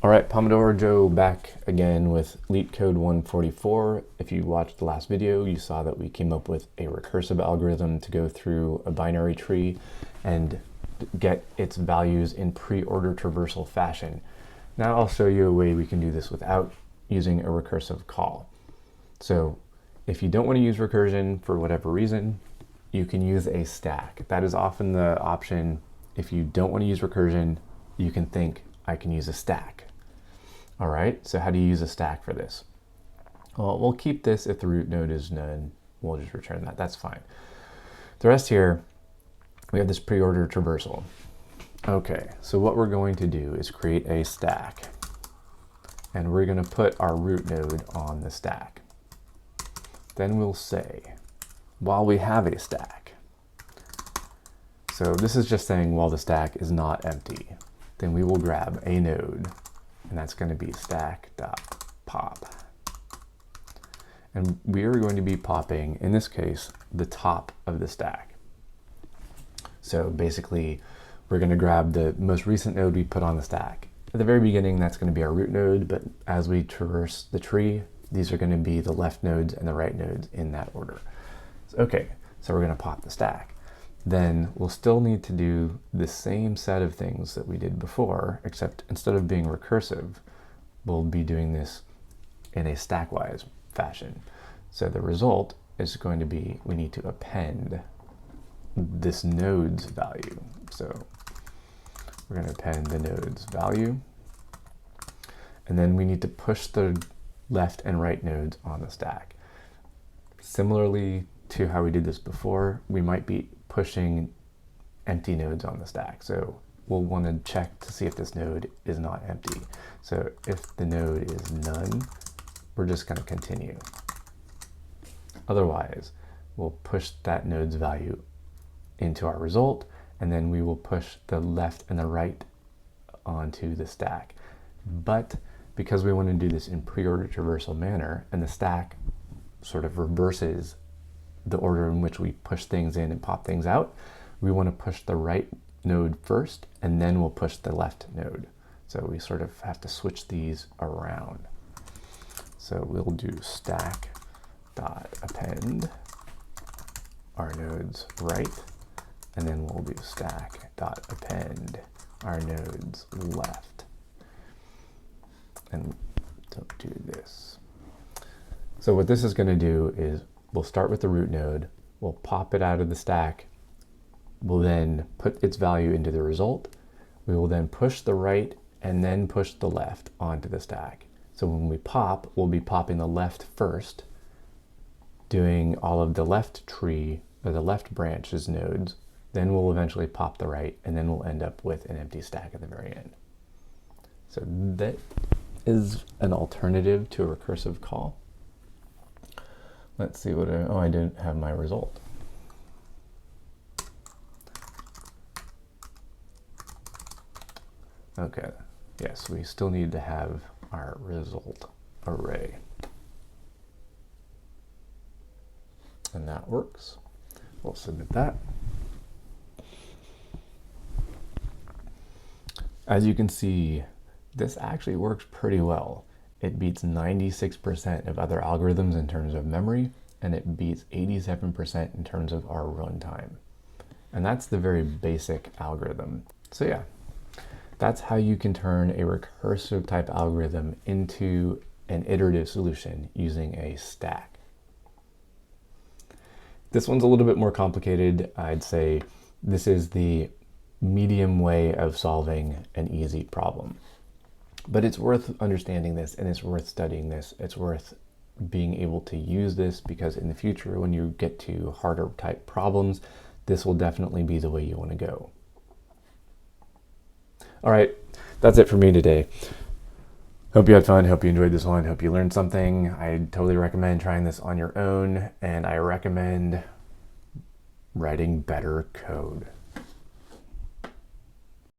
All right, Pomodoro Joe back again with LeetCode 144. If you watched the last video, you saw that we came up with a recursive algorithm to go through a binary tree and get its values in pre-order traversal fashion. Now I'll show you a way we can do this without using a recursive call. So if you don't want to use recursion for whatever reason, you can use a stack. That is often the option. If you don't want to use recursion, you can think, I can use a stack. All right, so how do you use a stack for this? Well, we'll keep this if the root node is none. We'll just return that, that's fine. The rest here, we have this preorder traversal. Okay, so what we're going to do is create a stack. And we're gonna put our root node on the stack. Then we'll say, while we have a stack. So this is just saying while the stack is not empty, then we will grab a node, and that's going to be stack.pop. And we are going to be popping, in this case, the top of the stack. So basically, we're going to grab the most recent node we put on the stack. At the very beginning, that's going to be our root node, but as we traverse the tree, these are going to be the left nodes and the right nodes in that order. Okay, so we're going to pop the stack. Then we'll still need to do the same set of things that we did before, except instead of being recursive, we'll be doing this in a stackwise fashion. So the result is going to be, we need to append this node's value. So we're going to append the node's value, and then we need to push the left and right nodes on the stack. Similarly to how we did this before, we might be pushing empty nodes on the stack. So we'll want to check to see if this node is not empty. So if the node is none, we're just going to continue. Otherwise, we'll push that node's value into our result, and then we will push the left and the right onto the stack. But because we want to do this in pre-order traversal manner, and the stack sort of reverses the order in which we push things in and pop things out, we want to push the right node first, and then we'll push the left node. So we sort of have to switch these around. So we'll do stack.append our nodes right, and then we'll do stack.append our nodes left. And don't do this. So what this is going to do is we'll start with the root node, we'll pop it out of the stack, we'll then put its value into the result, we will then push the right and then push the left onto the stack. So when we pop, we'll be popping the left first, doing all of the left tree, or the left branch's nodes, then we'll eventually pop the right, and then we'll end up with an empty stack at the very end. So that is an alternative to a recursive call. Let's see what I didn't have my result. Okay, yes, we still need to have our result array. And that works. We'll submit that. As you can see, this actually works pretty well. It beats 96% of other algorithms in terms of memory, and it beats 87% in terms of our runtime. And that's the very basic algorithm. So yeah, that's how you can turn a recursive type algorithm into an iterative solution using a stack. This one's a little bit more complicated. I'd say this is the medium way of solving an easy problem. But it's worth understanding this, and it's worth studying this. It's worth being able to use this, because in the future, when you get to harder type problems, this will definitely be the way you want to go. All right, that's it for me today. Hope you had fun. Hope you enjoyed this one. Hope you learned something. I totally recommend trying this on your own, and I recommend writing better code.